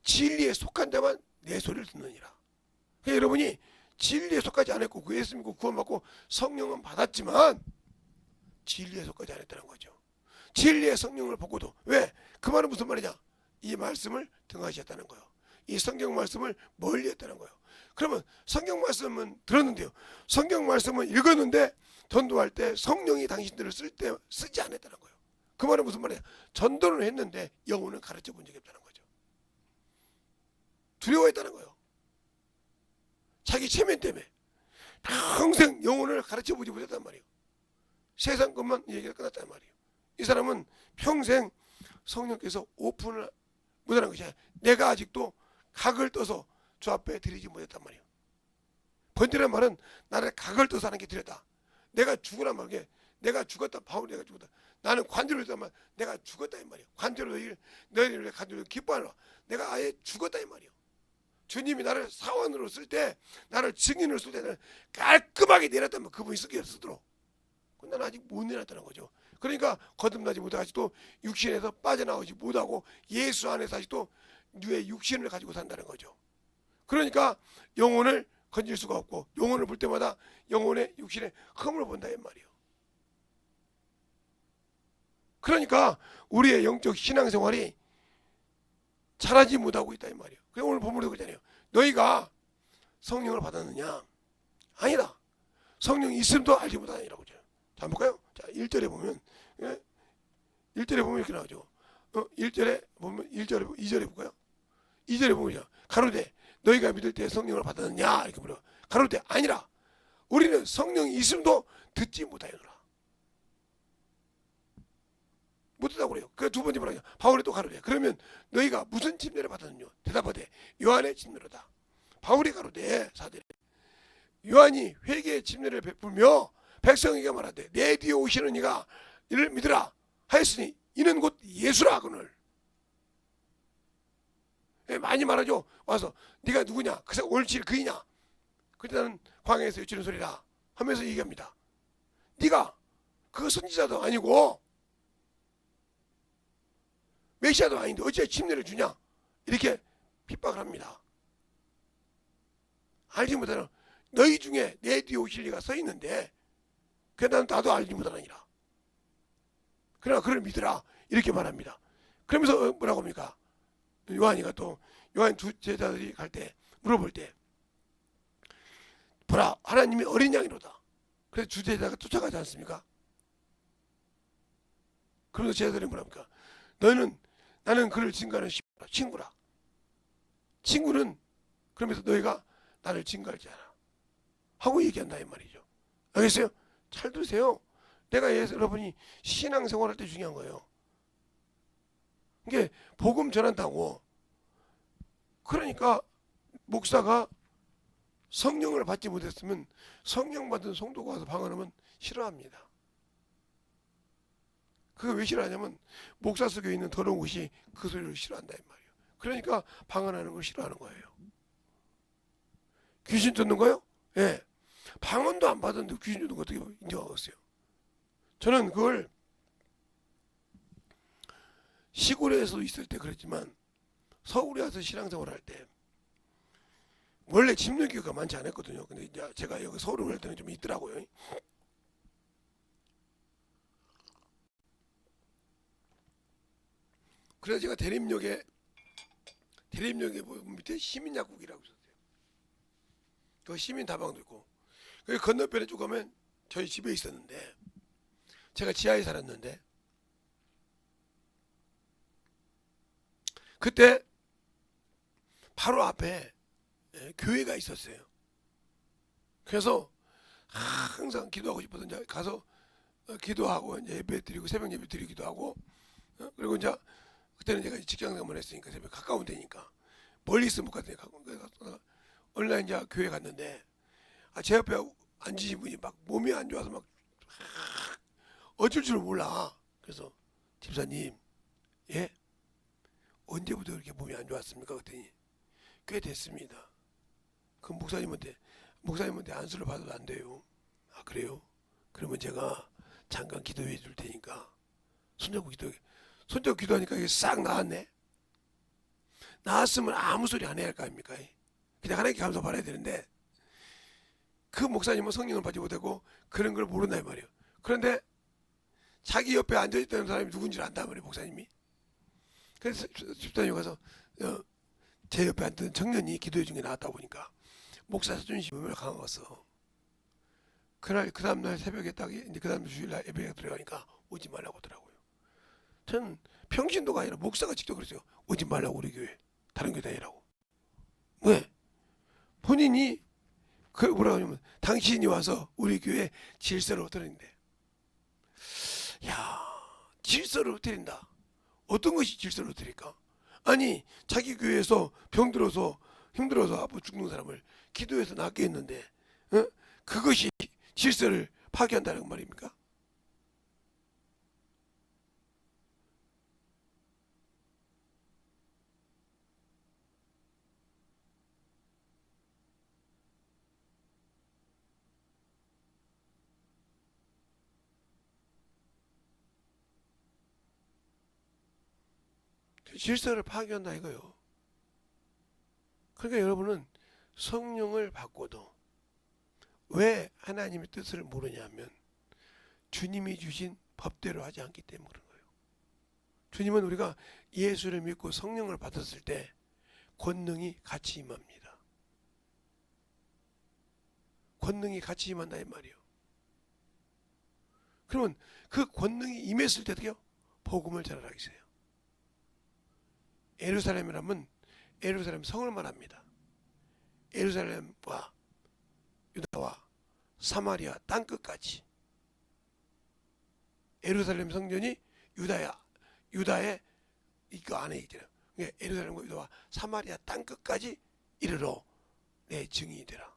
진리에 속한 자만 내 소리를 듣느니라. 그러니까 여러분이 진리에 속하지 않았고 그 예수 믿고 구원받고 성령은 받았지만 진리에 속하지 않았다는 거죠. 진리의 성령을 보고도 왜? 그 말은 무슨 말이냐? 이 말씀을 등하시했다는 거예요. 이 성경 말씀을 멀리 했다는 거예요. 그러면 성경 말씀은 들었는데요. 성경 말씀은 읽었는데 전도할 때 성령이 당신들을 쓰지 않았다는 거예요. 그 말은 무슨 말이야? 전도는 했는데 영혼을 가르쳐 본 적이 없다는 거죠. 두려워했다는 거예요. 자기 체면 때문에 평생 영혼을 가르쳐 보지 못했단 말이에요. 세상 것만 얘기가 끝났단 말이에요. 이 사람은 평생 성령께서 오픈을 못하는 것이야. 내가 아직도 각을 떠서 주 앞에 드리지 못했단 말이에요. 번제란 말은 나를 각을 떠서 하는 게 드렸다. 내가 죽으란 말이에요. 내가 죽었다. 바울이 내가 죽었다. 나는 관절로 했단 말 내가 죽었다 이 말이에요. 관절로 너희를 관절로 기뻐하라. 내가 아예 죽었다 이 말이에요. 주님이 나를 사원으로 쓸 때 나를 증인으로 쓸 때는 깔끔하게 내렸다면 그분이 쓰도록 나는 아직 못 내렸다는 거죠. 그러니까 거듭나지 못하고 아직도 육신에서 빠져나오지 못하고 예수 안에서 아직도 누의 육신을 가지고 산다는 거죠. 그러니까 영혼을 건질 수가 없고 영혼을 볼 때마다 영혼의 육신의 흠을 본다 이 말이에요. 그러니까 우리의 영적 신앙생활이 잘하지 못하고 있다 이 말이에요. 그래서 오늘 본문에도 그러잖아요. 너희가 성령을 받았느냐? 아니다. 성령이 있음도 알지 못하니라고 그러죠. 자, 볼까요? 자, 1절에 보면, 예? 1절에 보면 이렇게 나오죠. 1절에 보면 1절에 2절에 볼까요? 2절에 보면 가로되 너희가 믿을 때 성령을 받았느냐 이렇게 물어. 가로되 아니라 우리는 성령이 있음도 듣지 못하였노라. 못 듣다고 그래요. 그 두 번째 뭐라냐? 바울이 또 가로되 그러면 너희가 무슨 침례를 받았느냐? 대답하되 요한의 침례로다. 바울이 가로되 사대 요한이 회개의 침례를 베풀며 백성에게 말하되 내 뒤에 오시는 이가 이를 믿으라 하였으니 이는 곧 예수라 그늘. 많이 말하죠. 와서 네가 누구냐? 그래서 옳지 그이냐? 그때 나는 광야에서 외치는 소리라 하면서 얘기합니다. 네가 그 선지자도 아니고 메시아도 아닌데 어찌 침례를 주냐? 이렇게 핍박을 합니다. 알지 못하는 너희 중에 내 뒤에 오실 리가 서 있는데 그냥 나도 알지 못하느니라. 그러나 그를 믿으라 이렇게 말합니다. 그러면서 뭐라고 합니까? 요한이가 또 요한 두 제자들이 갈 때 물어볼 때 보라 하나님이 어린 양이로다. 그래서 주 제자가 쫓아가지 않습니까? 그러면서 제자들이 뭐랍니까? 너는 나는 그를 증거하는 친구라. 친구는 그러면서 너희가 나를 증거하지 않아 하고 얘기한다 이 말이죠. 알겠어요? 잘 들으세요. 내가 여러분이 신앙생활할 때 중요한 거예요. 이게 복음 전한다고 그러니까 목사가 성령을 받지 못했으면 성령 받은 성도가 와서 방언하면 싫어합니다. 그게 왜 싫어하냐면 목사 속에 있는 더러운 것이 그 소리를 싫어한다 이 말이에요. 그러니까 방언하는 걸 싫어하는 거예요. 귀신 쫓는 거요? 예. 방언도 안 받았는데 귀신 쫓는 거 어떻게 인정하겠어요? 저는 그걸 시골에서 있을 때 그랬지만 서울에 와서 신앙생활 할 때 원래 침례교회가 많지 않았거든요. 근데 이제 제가 여기 서울에 올 때는 좀 있더라고요. 그래서 제가 대림역에 밑에 시민약국이라고 있었어요. 그 시민 다방도 있고 그 건너편에 쭉 가면 저희 집에 있었는데 제가 지하에 살았는데 그때 바로 앞에 교회가 있었어요. 그래서 항상 기도하고 싶어서 이제 가서 기도하고 이제 예배 드리고 새벽 예배 드리기도 하고 그리고 이제 그때는 제가 직장 생활을 했으니까 새벽 가까운 데니까 멀리 있으면 못 갔으니까 어느 날 이제 교회 갔는데 제 옆에 앉으신 분이 막 몸이 안 좋아서 막 어쩔 줄 몰라. 그래서 집사님 예? 언제부터 이렇게 몸이 안 좋았습니까? 그랬더니 꽤 됐습니다. 그 목사님한테 안수를 받아도 안 돼요. 아 그래요? 그러면 제가 잠깐 기도해 줄 테니까 손잡고 기도하니까 이게 싹 나았네. 나았으면 아무 소리 안 해야 할 거 아닙니까? 그냥 하나님께 감사 받아야 되는데 그 목사님은 성령을 받지 못하고 그런 걸 모른다 이 말이에요. 그런데 자기 옆에 앉아있던 사람이 누군지를 안단 말이에요. 목사님이. 그래서 집사님 가서 제 옆에 앉던 청년이 기도회 중에 나왔다 보니까 목사 자존심이 얼마나 강했어. 그날 그 다음날 새벽에 딱 이제 그 다음 주일날 예배가 들어가니까 오지 말라고 하더라고요. 저는 평신도가 아니라 목사가 직접 그랬어요. 오지 말라고 우리 교회 다른 교회 다니라고. 왜? 본인이 그 뭐라고 하냐면 당신이 와서 우리 교회 질서를 흐트린대. 야 질서를 흐트린다. 어떤 것이 질서를 흐트릴까? 아니 자기 교회에서 병들어서 힘들어서 아파 죽는 사람을 기도해서 낫게 했는데 그것이 질서를 파괴한다는 말입니까? 질서를 파괴한다 이거요. 그러니까 여러분은 성령을 받고도 왜 하나님의 뜻을 모르냐면 주님이 주신 법대로 하지 않기 때문에 그런 거예요. 주님은 우리가 예수를 믿고 성령을 받았을 때 권능이 같이 임합니다. 권능이 같이 임한다 이 말이에요. 그러면 그 권능이 임했을 때 어떻게요? 복음을 전하라고 했어요. 예루살렘이라면 예루살렘 성을 말합니다. 예루살렘과 유다와 사마리아 땅끝까지. 예루살렘 성전이 유다의 이거 안에 있잖아요. 그러니까 예루살렘과 유다와 사마리아 땅끝까지 이르러 내 증인이 되라.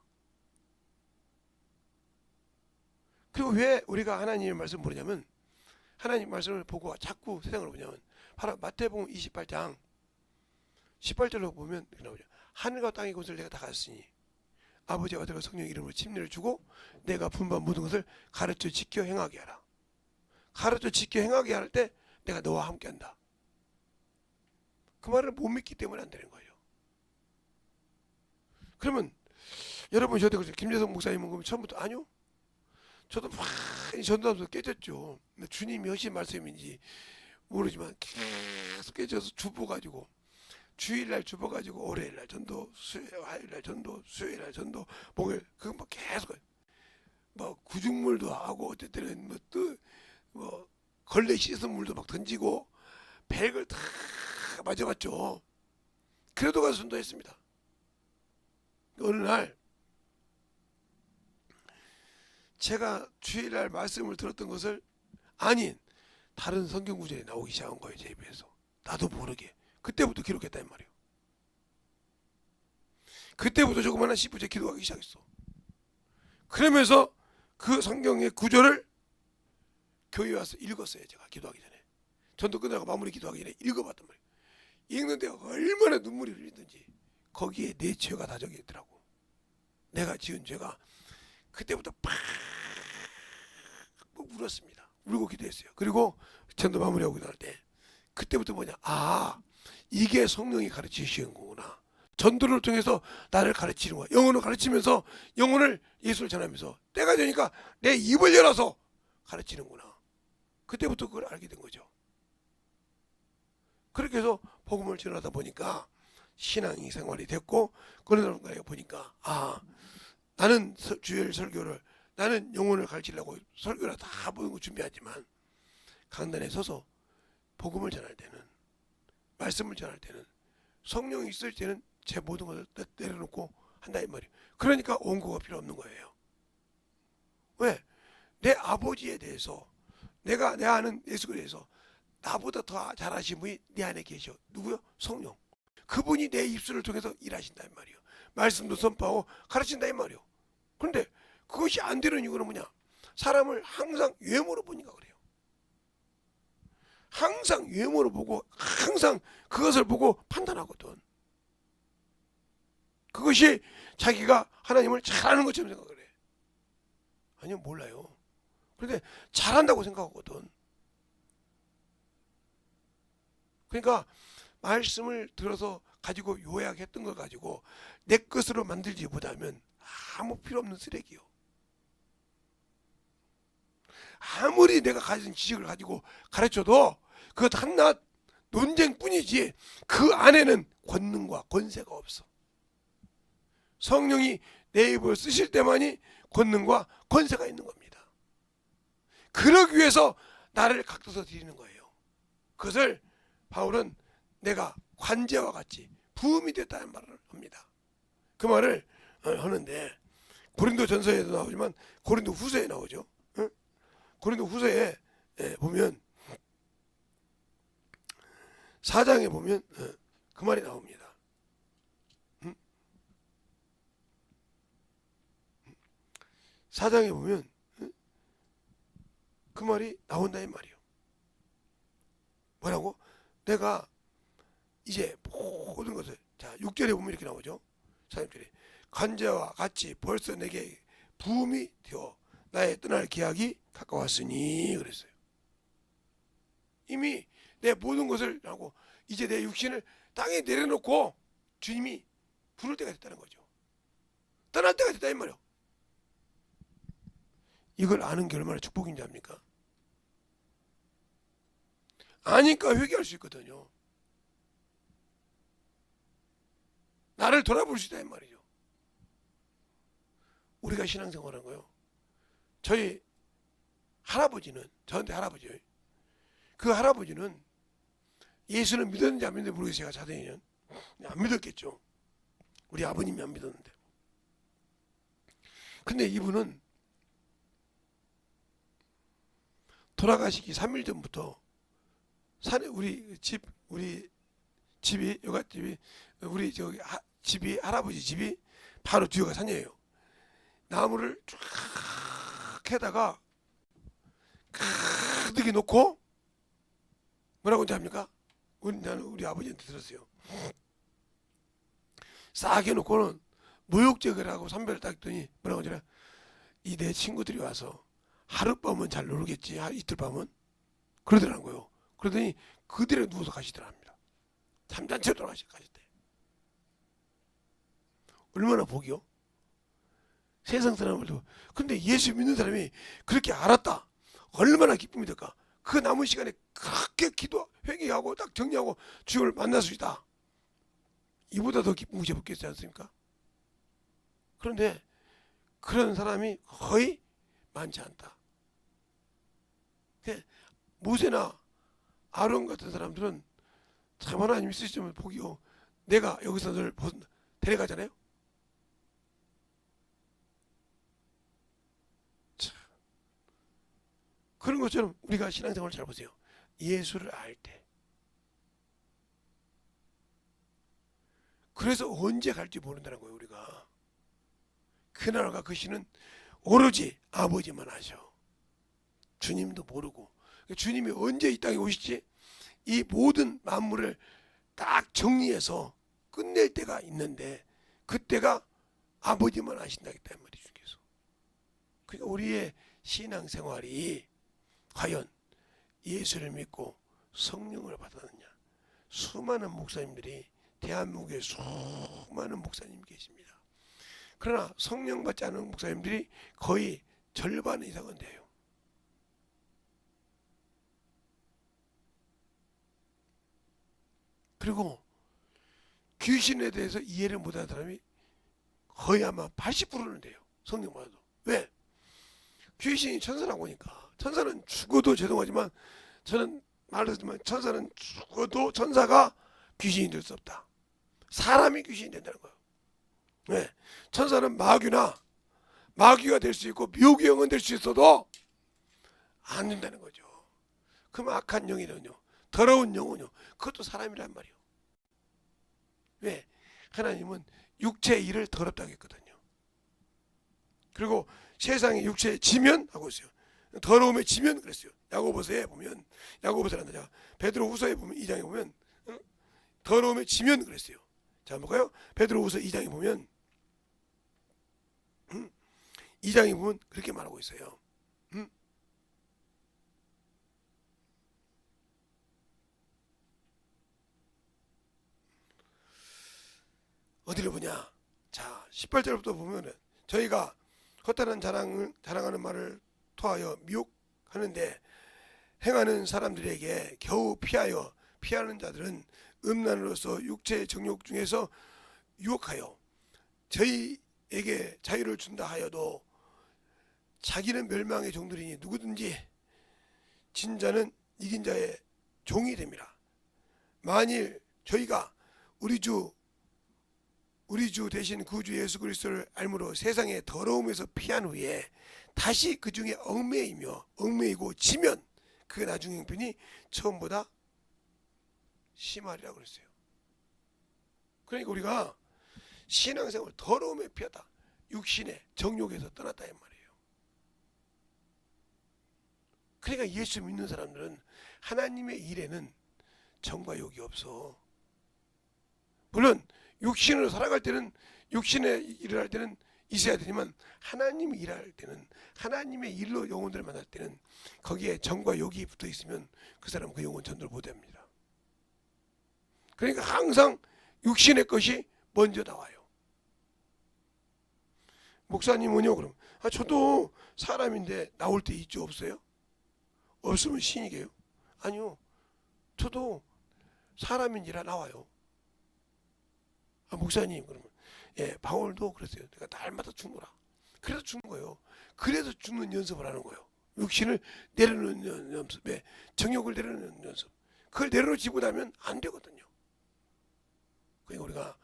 그리고 왜 우리가 하나님의 말씀을 모르냐면, 하나님 말씀을 보고 자꾸 세상을 보냐면, 바로 마태복음 28장 18절로 보면 이렇게 나오죠. 하늘과 땅의 곳을 내가 다 가졌으니 아버지와 아들과 성령 이름으로 침례를 주고 내가 분반 모든 것을 가르쳐 지켜 행하게 하라. 가르쳐 지켜 행하게 할 때 내가 너와 함께 한다. 그 말을 못 믿기 때문에 안 되는 거예요. 그러면 여러분, 저도 그렇죠. 김재성 목사님은 그럼 처음부터 아니요. 저도 많이 전도하면서 깨졌죠. 근데 주님이 하신 말씀인지 모르지만 계속 깨져서 주워가지고 주일날 주워가지고 월요일날 전도, 화요일날 전도, 수요일날 전도, 목요일 그거 뭐 계속 뭐 구중물도 하고 어쨌든 뭐 걸레 씻은 물도 막 던지고 백을 다 맞아봤죠. 그래도 가서 전도했습니다. 어느 날 제가 주일날 말씀을 들었던 것을 아닌 다른 성경 구절이 나오기 시작한 거예요. 제 입에서. 나도 모르게. 그때부터 기록했단 말이에요. 그때부터 조그마한 10부째 기도하기 시작했어. 그러면서 그 성경의 구절을 교회에 와서 읽었어요. 제가 기도하기 전에. 전도 끝나고 마무리 기도하기 전에 읽어봤단 말이에요. 읽는데 얼마나 눈물이 흘리든지 거기에 내 죄가 다 적혀 있더라고. 내가 지은 죄가. 그때부터 팍 울었습니다. 울고 기도했어요. 그리고 전도 마무리하고 나올 때 그때부터 뭐냐, 아, 이게 성령이 가르치시는 거구나. 전도를 통해서 나를 가르치는 거야. 영혼을 가르치면서 영혼을 예수를 전하면서 때가 되니까 내 입을 열어서 가르치는구나. 그때부터 그걸 알게 된 거죠. 그렇게 해서 복음을 전하다 보니까 신앙이 생활이 됐고, 그러다 보니까 아, 나는 주일 설교를, 나는 영혼을 가르치려고 설교를 다 모든 거 준비하지만 강단에 서서 복음을 전할 때는, 말씀을 전할 때는, 성령이 있을 때는 제 모든 것을 내려놓고 한다 이 말이에요. 그러니까 원고가 필요 없는 거예요. 왜? 내 아버지에 대해서, 내가 내 아는 예수에 대해서 나보다 더 잘하신 분이 내 안에 계셔. 누구요? 성령. 그분이 내 입술을 통해서 일하신다 이 말이에요. 말씀도 선포하고 가르친다 이 말이에요. 그런데 그것이 안 되는 이유는 뭐냐? 사람을 항상 외모로 보니까 그래요. 항상 외모로 보고 항상 그것을 보고 판단하거든. 그것이 자기가 하나님을 잘하는 것처럼 생각을 해. 아니요, 몰라요. 그런데 잘한다고 생각하거든. 그러니까 말씀을 들어서 가지고 요약했던 걸 가지고 내 것으로 만들지 못하면 아무 필요 없는 쓰레기요. 아무리 내가 가진 지식을 가지고 가르쳐도 그것 한낱 논쟁뿐이지 그 안에는 권능과 권세가 없어. 성령이 내 입을 쓰실 때만이 권능과 권세가 있는 겁니다. 그러기 위해서 나를 각도서 드리는 거예요. 그것을 바울은 내가 관제와 같이 부음이 됐다는 말을 합니다. 그 말을 하는데 고린도 전서에도 나오지만 고린도 후서에 나오죠. 고린도 후서에 보면 4장에 보면 그 말이 나옵니다. 4장에 보면 그 말이 나온다 이 말이에요. 뭐라고? 내가 이제 모든 것을, 자 6절에 보면 이렇게 나오죠. 4절에 관제와 같이 벌써 내게 부음이 되어 나의 떠날 기약이 가까웠으니 그랬어요. 이미 내 모든 것을 하고 이제 내 육신을 땅에 내려놓고 주님이 부를 때가 됐다는 거죠. 떠날 때가 됐다 이 말이에요. 이걸 아는 게 얼마나 축복인지 압니까? 아니까 회개할 수 있거든요. 나를 돌아볼 수 있다 이 말이죠. 우리가 신앙생활한 거요. 저희 할아버지는, 저한테 할아버지예요. 그 할아버지는 예수는 믿었는지 안 믿었는지 모르겠어요. 제가 자세히는 안 믿었겠죠. 우리 아버님이 안 믿었는데. 근데 이분은 돌아가시기 3일 전부터 산에 우리 집이 여갓집이 우리 저기 집이 할아버지 집이 바로 뒤가 산이에요. 나무를 쫙 해다가 가득히 놓고 뭐라고 하는지 압니까? 나는 우리 아버지한테 들었어요. 싹 해놓고는 모욕적을 하고 선배를 딱 했더니 뭐라고 하잖아. 이 내 친구들이 와서 하룻밤은 잘 놀겠지, 이틀 밤은 그러더라는 거예요. 그러더니 그대로 누워서 가시더랍니다. 잠잔채 돌아가셨대. 얼마나 복이요? 세상 사람들도. 근데 예수 믿는 사람이 그렇게 알았다. 얼마나 기쁨이 될까? 그 남은 시간에 그렇게 기도, 회개하고 딱 정리하고 주님을 만날 수 있다. 이보다 더 기쁜 것이 없겠지 않습니까? 그런데 그런 사람이 거의 많지 않다. 모세나 아론 같은 사람들은 참 하나님 있으시면 복이요. 내가 여기서 널 데려가잖아요. 참. 그런 것처럼 우리가 신앙생활을 잘 보세요. 예수를 알 때. 그래서 언제 갈지 모른다는 거예요. 우리가. 그날과 그 시는 오로지 아버지만 아셔. 주님도 모르고. 주님이 언제 이 땅에 오실지 이 모든 만물을 딱 정리해서 끝낼 때가 있는데 그때가 아버지만 아신다 했단 말이죠. 주께서. 그러니까 우리의 신앙생활이 과연 예수를 믿고 성령을 받았느냐. 수많은 목사님들이 대한민국에 수많은 목사님 계십니다. 그러나 성령 받지 않은 목사님들이 거의 절반 이상은 돼요. 그리고 귀신에 대해서 이해를 못하는 사람이 거의 아마 80%는 돼요. 성령 받아도. 왜? 귀신이 천사라고 하니까. 천사는 죽어도 죄송하지만 저는 말했지만 천사는 죽어도 천사가 귀신이 될 수 없다. 사람이 귀신이 된다는 거예요. 왜? 천사는 마귀가 될 수 있고 미혹의 영은 될 수 있어도 안 된다는 거죠. 그럼 악한 영이는요, 더러운 영은요, 그것도 사람이란 말이에요. 왜? 하나님은 육체의 일을 더럽다고 했거든요. 그리고 세상에 육체에 지면 하고 있어요. 더러움에 지면 그랬어요. 야고보서에 보면, 야고보서란다. 베드로후서에 보면 2장에 보면 더러움에 지면 그랬어요. 자, 볼까요? 베드로후서 2장에 보면 2장에 보면 그렇게 말하고 있어요. 어디를 보냐? 자, 18절부터 보면은 저희가 헛다른 자랑하는 말을 토하여 미혹하는데 행하는 사람들에게 겨우 피하는 자들은 음란으로서 육체의 정욕 중에서 유혹하여 저희에게 자유를 준다 하여도 자기는 멸망의 종들이니 누구든지 진 자는 이긴 자의 종이 됩니다. 만일 저희가 우리 주 대신 구주 예수 그리스도를 알므로 세상의 더러움에서 피한 후에 다시 그 중에 얽매이고 지면 그 나중 형편이 처음보다 심하리라고 그랬어요. 그러니까 우리가 신앙생활 더러움에 피하다, 육신의 정욕에서 떠났다 이 말이에요. 그러니까 예수 믿는 사람들은 하나님의 일에는 정과 욕이 없어. 물론 육신으로 살아갈 때는, 육신의 일을 할 때는 있어야 되지만 하나님이 일할 때는, 하나님의 일로 영혼들을 만날 때는 거기에 정과 욕이 붙어 있으면 그 사람은 그 영혼 전도를 못합니다. 그러니까 항상 육신의 것이 먼저 나와요. 목사님은요, 그럼 저도 사람인데 나올 때 있죠, 없어요? 없으면 신이게요? 아니요, 저도 사람인지라 나와요. 목사님, 그러면 바울도 그랬어요. 내가 날마다 죽노라. 그래서 죽는 거예요. 그래서 죽는 연습을 하는 거예요. 육신을 내려놓는 연습에 정욕을 내려놓는 연습. 그걸 내려놓지 못하면 안 되거든요. 그러니까 우리가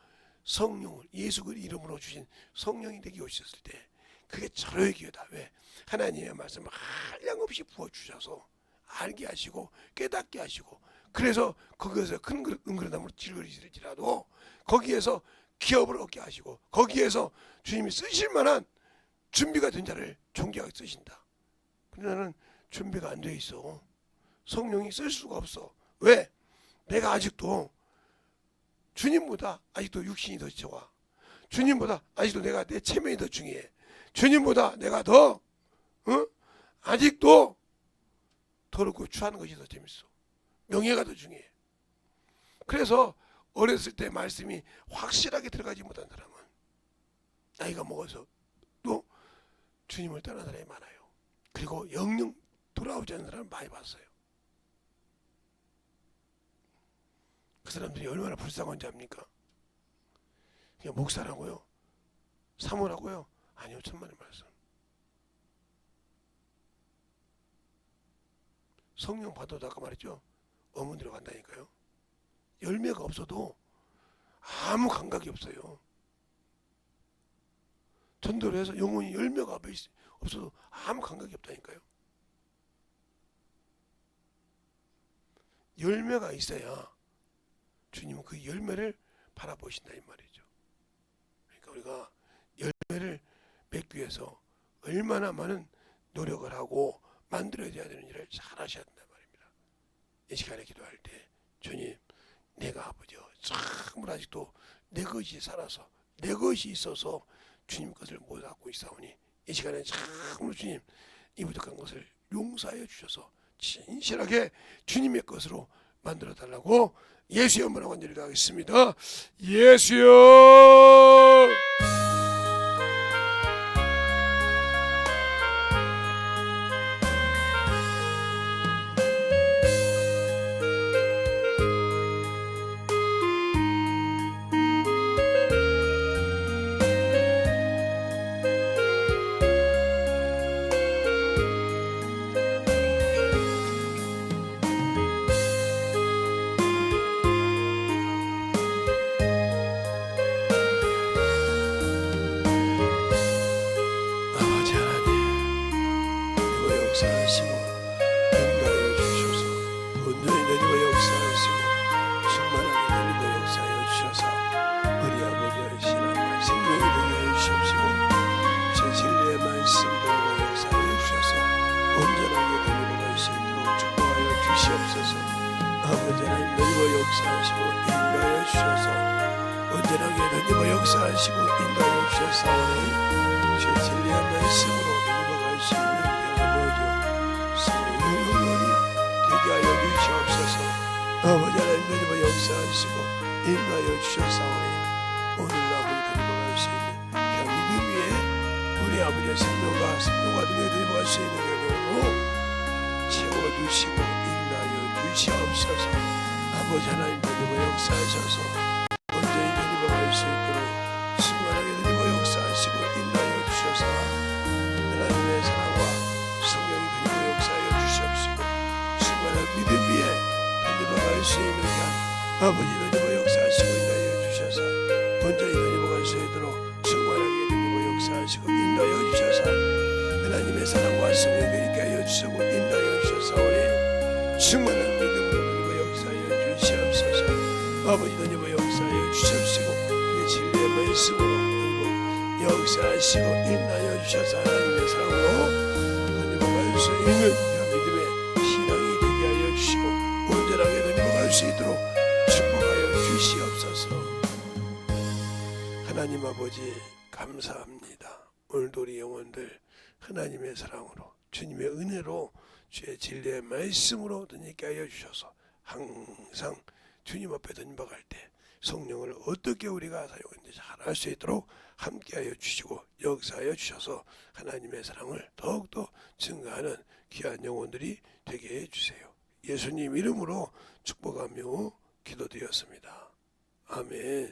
성령을 예수 그 이름으로 주신 성령이 내게 오셨을 때 그게 절호의 기회다. 왜? 하나님의 말씀을 한량없이 부어주셔서 알게 하시고 깨닫게 하시고 그래서 거기에서 큰 은그릇나무로 찔거리지라도 거기에서 기업을 얻게 하시고 거기에서 주님이 쓰실 만한 준비가 된 자를 존귀하게 쓰신다. 근데 나는 준비가 안 돼 있어. 성령이 쓸 수가 없어. 왜? 내가 아직도 주님보다 아직도 육신이 더 좋아. 주님보다 아직도 내가 내 체면이 더 중요해. 주님보다 내가 더 아직도 더럽고 추하는 것이 더 재밌어. 명예가 더 중요해. 그래서 어렸을 때 말씀이 확실하게 들어가지 못한 사람은 나이가 먹어서 또 주님을 떠난 사람이 많아요. 그리고 영영 돌아오지 않는 사람을 많이 봤어요. 그 사람들이 얼마나 불쌍한지 압니까? 그냥 목사라고요? 사모라고요? 아니요, 천만의 말씀. 성령 받아도 아까 말했죠? 어머니로 간다니까요. 열매가 없어도 아무 감각이 없어요. 전도를 해서 영혼이 열매가 없어도 아무 감각이 없다니까요. 열매가 있어야 주님은 그 열매를 바라보신다 이 말이죠. 그러니까 우리가 열매를 맺기 위해서 얼마나 많은 노력을 하고 만들어야 되는 일을 잘 하셔야 된단 말입니다. 이 시간에 기도할 때 주님, 내가 아버지요 참으로 아직도 내 것이 살아서 내 것이 있어서 주님 것을 못 갖고 있사오니 이 시간에 참으로 주님 이 부족한 것을 용서하여 주셔서 진실하게 주님의 것으로 만들어 달라고 예수의 이름으로 간절히 기도하겠습니다. 예수여. 아버지 하나님, 이거 역사하시고 인도하여 주셔서 온전히 너희가 역사하시고 충만하게 너희가 역사하여 주셔서 우리 아버지의 신앙과 생명이 되게 하여 주시옵시고 제 진리의 말씀 너희가 역사하여 주셔서 온전하게 너희가 갈 수 있도록 축복하여 주시옵소서. 아버지 하나님, 너희가 역사하시고 인도하여 주셔서 온전하게 너희가 역사하시고 인도하여 주셔서 제 진리의 말씀으로 넘어갈 수 있는 아버지 성령의 영원히 되게 하여 주시옵소서. 아버지 하나님, 너희가 역사하시고 인도하여 주셨사오니 오늘 아버지 넘어갈 수 있는 믿음 위에 우리 아버지의 생명과 능력이 넘어갈 수 있는 영역으로 채워주시고 인도하여 주시옵소서. 아버지 하나님, 너희가 역사하셔서 온전히 넘어갈 수 있도록 충만하게 너희가 역사하시고 인도하여 주셔서 하나님의 사랑과 성령이 그리고 역사하여 주시옵시고 충만한 믿음 위에 던져갈 수 있는 한 아버지 너희가 역사하시고 인도하여 주셔서 온전히 던져갈 수 있도록 충만하게 던지고 역사하시고 인도하여 주셔서 하나님의 사랑과 성령이 있게 하여 주시고 인도하여 주셔서 충만한 믿음으로 던지고 역사하여 주시옵소서. 아버지 던지고 역사하여 주시옵시고 그의 진리의 말씀으로 역사하시고 인하여 주셔서 하나님의 사랑으로 던져갈 수 있는 믿음의 신앙이 되게 하여 주시고 온전하게 던져갈 수 있도록 축복하여 주시옵소서. 하나님 아버지 감사합니다. 오늘도 우리 영혼들 하나님의 사랑으로 주님의 은혜로 주의 진리의 말씀으로 던지게 하여 주셔서 항상 주님 앞에 던져갈 때 성령을 어떻게 우리가 사용하는지 잘 알 수 있도록 함께하여 주시고 역사하여 주셔서 하나님의 사랑을 더욱더 증가하는 귀한 영혼들이 되게 해주세요. 예수님 이름으로 축복하며 기도드렸습니다. 아멘.